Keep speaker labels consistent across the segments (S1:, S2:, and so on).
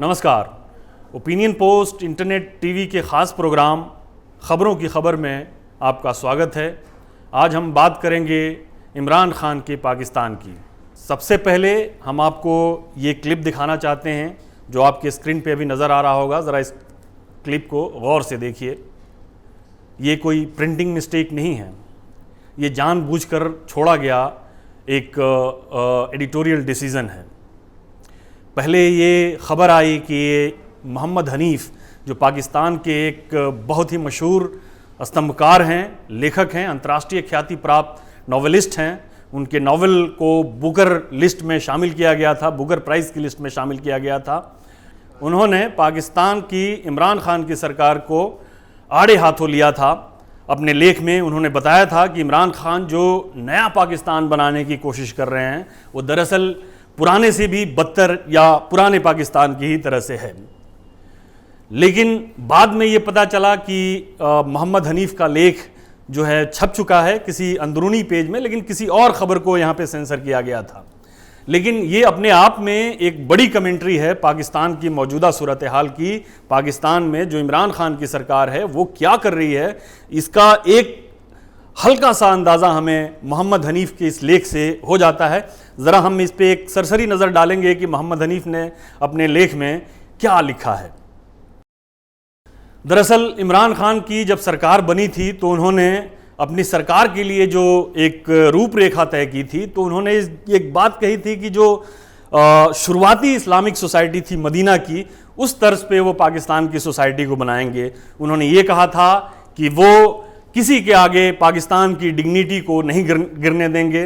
S1: नमस्कार। Opinion post internet TV के ख़ास प्रोग्राम ख़बरों की ख़बर में आपका स्वागत है। आज हम बात करेंगे इमरान खान के पाकिस्तान की। सबसे पहले हम आपको ये क्लिप दिखाना चाहते हैं जो आपके स्क्रीन पे अभी नज़र आ रहा होगा। ज़रा इस क्लिप को गौर से देखिए। ये कोई प्रिंटिंग मिस्टेक नहीं है, ये जानबूझकर छोड़ा गया एक एडिटोरियल डिसीज़न है। पहले ये ख़बर आई कि मोहम्मद हनीफ़ जो पाकिस्तान के एक बहुत ही मशहूर स्तंभकार हैं, लेखक हैं, अंतर्राष्ट्रीय ख्याति प्राप्त नॉवेलिस्ट हैं, उनके नावल को बुकर लिस्ट में शामिल किया गया था, बुकर प्राइज़ की लिस्ट में शामिल किया गया था। उन्होंने पाकिस्तान की इमरान खान की सरकार को आड़े हाथों लिया था। अपने लेख में उन्होंने बताया था कि इमरान खान जो नया पाकिस्तान बनाने की कोशिश कर रहे हैं वो दरअसल पुराने से भी बदतर या पुराने पाकिस्तान की ही तरह से है। लेकिन बाद में ये पता चला कि मोहम्मद हनीफ़ का लेख जो है छप चुका है किसी अंदरूनी पेज में, लेकिन किसी और ख़बर को यहाँ पे सेंसर किया गया था। लेकिन ये अपने आप में एक बड़ी कमेंट्री है पाकिस्तान की मौजूदा सूरत हाल की। पाकिस्तान में जो इमरान खान की सरकार है वो क्या कर रही है, इसका एक हल्का सा अंदाज़ा हमें मोहम्मद हनीफ़ के इस लेख से हो जाता है। ज़रा हम इस पे एक सरसरी नज़र डालेंगे कि मोहम्मद हनीफ़ ने अपने लेख में क्या लिखा है। दरअसल इमरान खान की जब सरकार बनी थी तो उन्होंने अपनी सरकार के लिए जो एक रूपरेखा तय की थी, तो उन्होंने एक बात कही थी कि जो शुरुआती इस्लामिक सोसाइटी थी मदीना की, उस तर्ज पे वो पाकिस्तान की सोसाइटी को बनाएंगे। उन्होंने ये कहा था कि वो किसी के आगे पाकिस्तान की डिग्निटी को नहीं गिरने देंगे।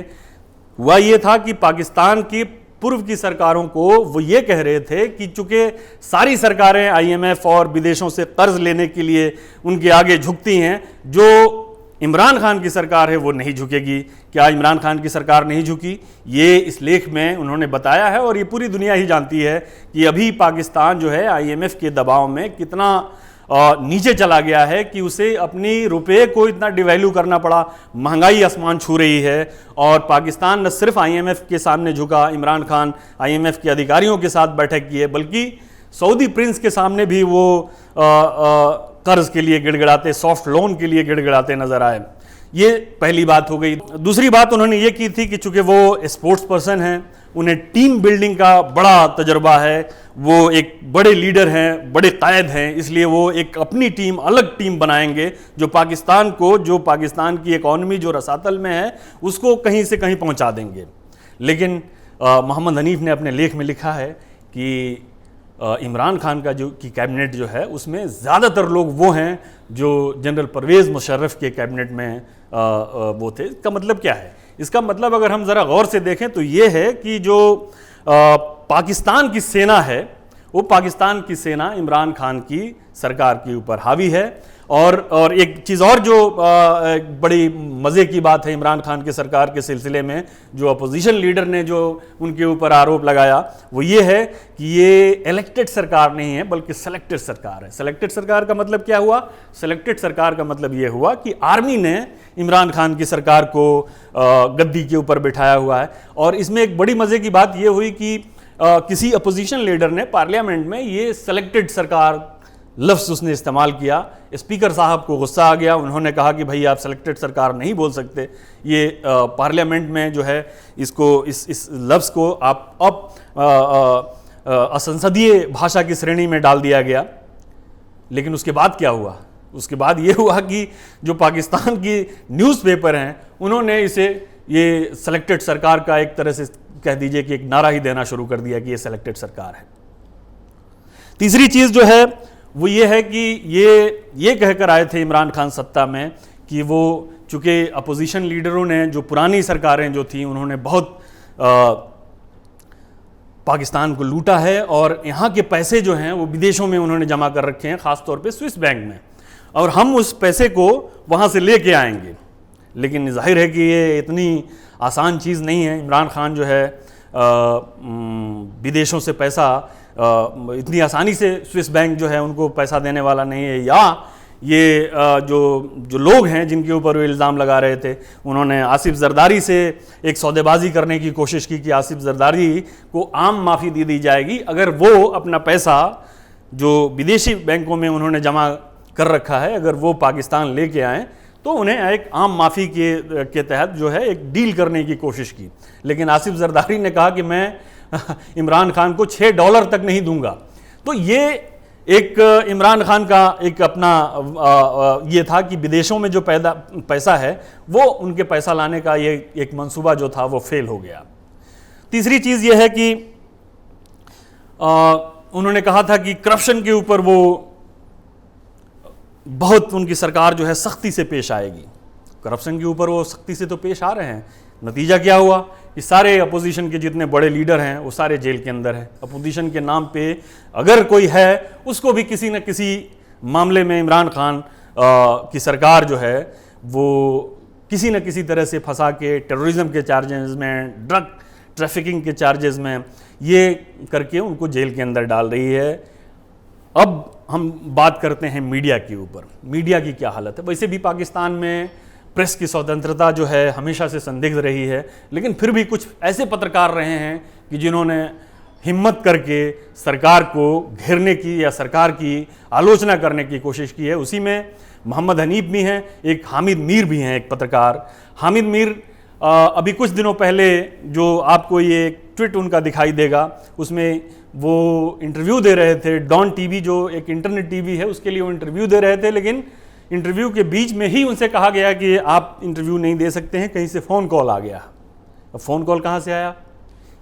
S1: हुआ ये था कि पाकिस्तान की पूर्व की सरकारों को वो ये कह रहे थे कि चूंकि सारी सरकारें IMF और विदेशों से कर्ज लेने के लिए उनके आगे झुकती हैं, जो इमरान खान की सरकार है वो नहीं झुकेगी। क्या इमरान खान की सरकार नहीं झुकी? ये इस लेख में उन्होंने बताया है और ये पूरी दुनिया ही जानती है कि अभी पाकिस्तान जो है IMF के दबाव में कितना नीचे चला गया है कि उसे अपनी रुपए को इतना डिवैल्यू करना पड़ा। महंगाई आसमान छू रही है और पाकिस्तान न सिर्फ IMF के सामने झुका, इमरान खान IMF के अधिकारियों के साथ बैठक की है, बल्कि सऊदी प्रिंस के सामने भी वो कर्ज के लिए गिड़गिड़ाते, सॉफ्ट लोन के लिए गिड़गिड़ाते नजर आए। ये पहली बात हो गई। दूसरी बात उन्होंने ये की थी कि चूंकि वो स्पोर्ट्स पर्सन हैं, उन्हें टीम बिल्डिंग का बड़ा तजर्बा है, वो एक बड़े लीडर हैं, बड़े कायद हैं, इसलिए वो एक अपनी टीम, अलग टीम बनाएंगे जो पाकिस्तान को, जो पाकिस्तान की इकॉनमी जो रसातल में है उसको कहीं से कहीं पहुंचा देंगे। लेकिन मोहम्मद हनीफ़ ने अपने लेख में लिखा है कि इमरान खान का जो की कैबिनेट जो है उसमें ज़्यादातर लोग वो हैं जो जनरल परवेज़ मुशर्रफ के कैबिनेट में वो थे। इसका मतलब क्या है? इसका मतलब अगर हम ज़रा गौर से देखें तो ये है कि जो पाकिस्तान की सेना है वो पाकिस्तान की सेना इमरान खान की सरकार के ऊपर हावी है। और एक चीज़ और जो बड़ी मज़े की बात है इमरान खान की सरकार के सिलसिले में, जो अपोजिशन लीडर ने जो उनके ऊपर आरोप लगाया वो ये है कि ये इलेक्टेड सरकार नहीं है बल्कि सेलेक्टेड सरकार है। सेलेक्टेड सरकार का मतलब क्या हुआ? सेलेक्टेड सरकार का मतलब ये हुआ कि आर्मी ने इमरान खान की सरकार को गद्दी के ऊपर बिठाया हुआ है। और इसमें एक बड़ी मज़े की बात ये हुई कि किसी अपोजिशन लीडर ने पार्लियामेंट में ये सेलेक्टेड सरकार लफ्ज़ उसने इस्तेमाल किया। स्पीकर साहब को गुस्सा आ गया, उन्होंने कहा कि भाई आप सेलेक्टेड सरकार नहीं बोल सकते। ये पार्लियामेंट में जो है इसको इस लफ्ज़ को आप अब असंसदीय भाषा की श्रेणी में डाल दिया गया। लेकिन उसके बाद क्या हुआ? उसके बाद ये हुआ कि जो पाकिस्तान की न्यूज़पेपर हैं उन्होंने इसे ये सेलेक्टेड सरकार का एक तरह से कह दीजिए कि एक नारा ही देना शुरू कर दिया कि ये सेलेक्टेड सरकार है। तीसरी चीज़ जो है वो ये है कि ये कहकर आए थे इमरान खान सत्ता में कि वो चूँकि अपोजिशन लीडरों ने, जो पुरानी सरकारें जो थी, उन्होंने बहुत पाकिस्तान को लूटा है और यहाँ के पैसे जो हैं वो विदेशों में उन्होंने जमा कर रखे हैं, ख़ास तौर पे स्विस बैंक में, और हम उस पैसे को वहाँ से लेके आएंगे। लेकिन जाहिर है कि ये इतनी आसान चीज़ नहीं है। इमरान खान जो है विदेशों से पैसा इतनी आसानी से स्विस बैंक जो है उनको पैसा देने वाला नहीं है, या ये जो लोग हैं जिनके ऊपर वो इल्ज़ाम लगा रहे थे, उन्होंने आसिफ जरदारी से एक सौदेबाजी करने की कोशिश की कि आसिफ जरदारी को आम माफ़ी दी जाएगी अगर वो अपना पैसा जो विदेशी बैंकों में उन्होंने जमा कर रखा है अगर वो पाकिस्तान लेके आएँ तो उन्हें एक आम माफ़ी के तहत जो है एक डील करने की कोशिश की। लेकिन आसिफ जरदारी ने कहा कि मैं इमरान खान को $6 तक नहीं दूंगा। तो ये एक इमरान खान का एक अपना ये था कि विदेशों में जो पैसा है वो उनके पैसा लाने का ये एक मंसूबा जो था वो फेल हो गया। तीसरी चीज़ ये है कि उन्होंने कहा था कि करप्शन के ऊपर वो बहुत उनकी सरकार जो है सख्ती से पेश आएगी। करप्शन के ऊपर वो सख्ती से तो पेश आ रहे हैं, नतीजा क्या हुआ कि सारे अपोजिशन के जितने बड़े लीडर हैं वो सारे जेल के अंदर हैं। अपोजिशन के नाम पे अगर कोई है उसको भी किसी न किसी मामले में इमरान खान की सरकार जो है वो किसी न किसी तरह से फंसा के टेररिज्म के चार्जेस में, ड्रग ट्रैफिकिंग के चार्जेस में ये करके उनको जेल के अंदर डाल रही है। अब हम बात करते हैं मीडिया के ऊपर। मीडिया की क्या हालत है? वैसे भी पाकिस्तान में प्रेस की स्वतंत्रता जो है हमेशा से संदिग्ध रही है, लेकिन फिर भी कुछ ऐसे पत्रकार रहे हैं कि जिन्होंने हिम्मत करके सरकार को घेरने की या सरकार की आलोचना करने की कोशिश की है। उसी में मोहम्मद हनीफ भी हैं, एक हामिद मीर भी हैं, एक पत्रकार। हामिद मीर अभी कुछ दिनों पहले जो आपको ये ट्वीट उनका दिखाई देगा, उसमें वो इंटरव्यू दे रहे थे। डॉन टीवी जो एक इंटरनेट टीवी है उसके लिए वो इंटरव्यू दे रहे थे, लेकिन इंटरव्यू के बीच में ही उनसे कहा गया कि आप इंटरव्यू नहीं दे सकते हैं, कहीं से फ़ोन कॉल आ गया। अब फ़ोन कॉल कहाँ से आया?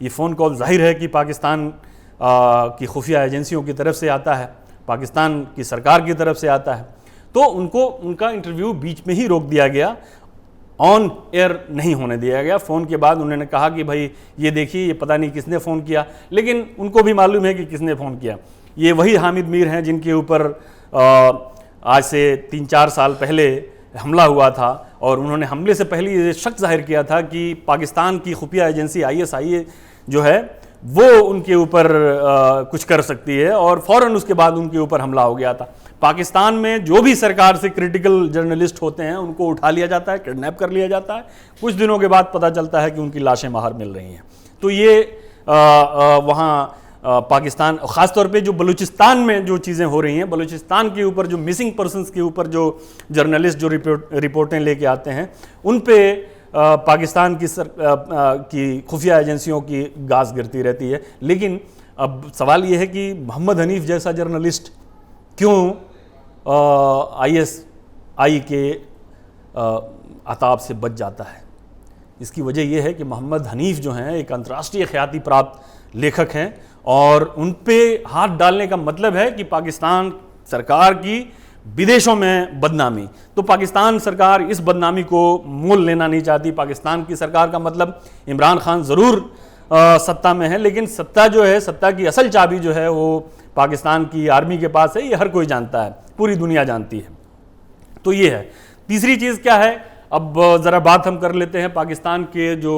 S1: ये फ़ोन कॉल जाहिर है कि पाकिस्तान की खुफिया एजेंसियों की तरफ से आता है, पाकिस्तान की सरकार की तरफ से आता है। तो उनका इंटरव्यू बीच में ही रोक दिया गया, ऑन एयर नहीं होने दिया गया। फ़ोन के बाद उन्होंने कहा कि भाई ये देखिए, ये पता नहीं किसने फ़ोन किया, लेकिन उनको भी मालूम है कि किसने फ़ोन किया। ये वही हामिद मीर हैं जिनके ऊपर आज से 3-4 साल पहले हमला हुआ था, और उन्होंने हमले से पहले ये शक जाहिर किया था कि पाकिस्तान की खुफिया एजेंसी ISI जो है वो उनके ऊपर कुछ कर सकती है, और फ़ौरन उसके बाद उनके ऊपर हमला हो गया था। पाकिस्तान में जो भी सरकार से क्रिटिकल जर्नलिस्ट होते हैं उनको उठा लिया जाता है, किडनैप कर लिया जाता है। कुछ दिनों के बाद पता चलता है कि उनकी लाशें बाहर मिल रही हैं। तो ये वहाँ पाकिस्तान, ख़ास तौर पे जो बलूचिस्तान में जो चीज़ें हो रही हैं, बलूचिस्तान के ऊपर जो मिसिंग पर्सनस के ऊपर जो जर्नलिस्ट जो रिपोर्टें लेके आते हैं, उन पे पाकिस्तान की खुफिया एजेंसियों की गाज गिरती रहती है। लेकिन अब सवाल ये है कि मोहम्मद हनीफ जैसा जर्नलिस्ट क्यों ISI के आताब से बच जाता है? इसकी वजह यह है कि मोहम्मद हनीफ जो हैं एक अंतर्राष्ट्रीय ख्याति प्राप्त लेखक हैं, और उन पे हाथ डालने का मतलब है कि पाकिस्तान सरकार की विदेशों में बदनामी। तो पाकिस्तान सरकार इस बदनामी को मोल लेना नहीं चाहती। पाकिस्तान की सरकार का मतलब इमरान खान ज़रूर सत्ता में है, लेकिन सत्ता जो है, सत्ता की असल चाबी जो है वो पाकिस्तान की आर्मी के पास है। ये हर कोई जानता है, पूरी दुनिया जानती है। तो ये है। तीसरी चीज़ क्या है? अब ज़रा बात हम कर लेते हैं पाकिस्तान के जो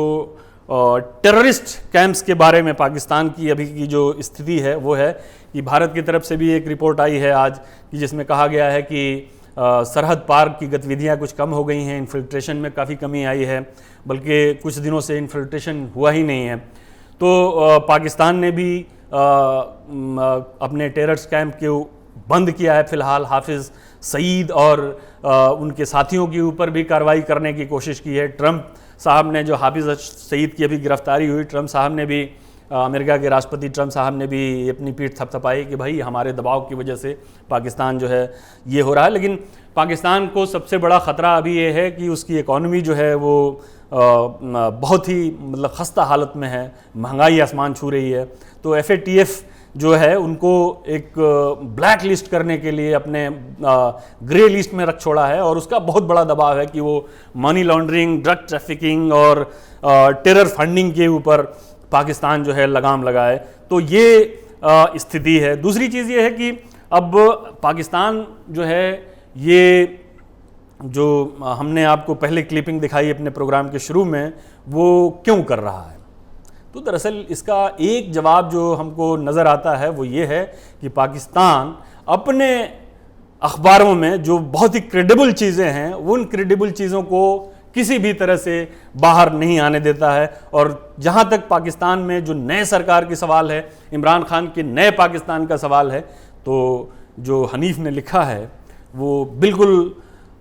S1: टेररिस्ट कैंप्स के बारे में। पाकिस्तान की अभी की जो स्थिति है वो है कि भारत की तरफ से भी एक रिपोर्ट आई है आज कि जिसमें कहा गया है कि सरहद पार की गतिविधियां कुछ कम हो गई हैं, इन्फिल्ट्रेशन में काफ़ी कमी आई है, बल्कि कुछ दिनों से इन्फिल्ट्रेशन हुआ ही नहीं है। तो पाकिस्तान ने भी अपने टेररिस्ट कैंप को बंद किया है फ़िलहाल। हाफिज़ सईद और उनके साथियों के ऊपर भी कार्रवाई करने की कोशिश की है। ट्रंप साहब ने, जो हाफिज़ सईद की अभी गिरफ्तारी हुई, ट्रंप साहब ने भी, अमेरिका के राष्ट्रपति ट्रंप साहब ने भी अपनी पीठ थपथपाई कि भाई हमारे दबाव की वजह से पाकिस्तान जो है ये हो रहा है। लेकिन पाकिस्तान को सबसे बड़ा ख़तरा अभी ये है कि उसकी इकॉनमी जो है वो बहुत ही मतलब खस्ता हालत में है, महंगाई आसमान छू रही है। तो FATF जो है उनको एक ब्लैक लिस्ट करने के लिए अपने ग्रे लिस्ट में रख छोड़ा है, और उसका बहुत बड़ा दबाव है कि वो मनी लॉन्ड्रिंग, ड्रग ट्रैफिकिंग और टेरर फंडिंग के ऊपर पाकिस्तान जो है लगाम लगाए। तो ये स्थिति है। दूसरी चीज़ ये है कि अब पाकिस्तान जो है, ये जो हमने आपको पहले क्लिपिंग दिखाई अपने प्रोग्राम के शुरू में, वो क्यों कर रहा है? तो दरअसल इसका एक जवाब जो हमको नज़र आता है वो ये है कि पाकिस्तान अपने अखबारों में जो बहुत ही क्रेडिबल चीज़ें हैं, उन क्रेडिबल चीज़ों को किसी भी तरह से बाहर नहीं आने देता है। और जहाँ तक पाकिस्तान में जो नए सरकार की सवाल है, इमरान खान के नए पाकिस्तान का सवाल है, तो जो हनीफ ने लिखा है वो बिल्कुल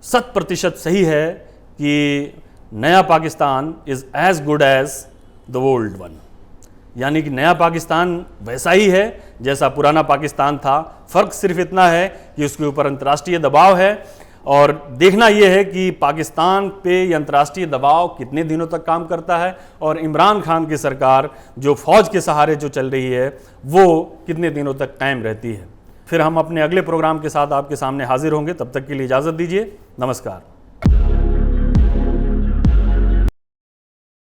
S1: 100% सही है कि नया Pakistan is as good as the old one, यानी कि नया पाकिस्तान वैसा ही है जैसा पुराना पाकिस्तान था। फ़र्क सिर्फ इतना है कि उसके ऊपर अंतर्राष्ट्रीय दबाव है, और देखना यह है कि पाकिस्तान पे ये अंतर्राष्ट्रीय दबाव कितने दिनों तक काम करता है, और इमरान खान की सरकार जो फ़ौज के सहारे जो चल रही है वो कितने दिनों तक कायम रहती है। फिर हम अपने अगले प्रोग्राम के साथ आपके सामने हाजिर होंगे। तब तक के लिए इजाज़त दीजिए। नमस्कार।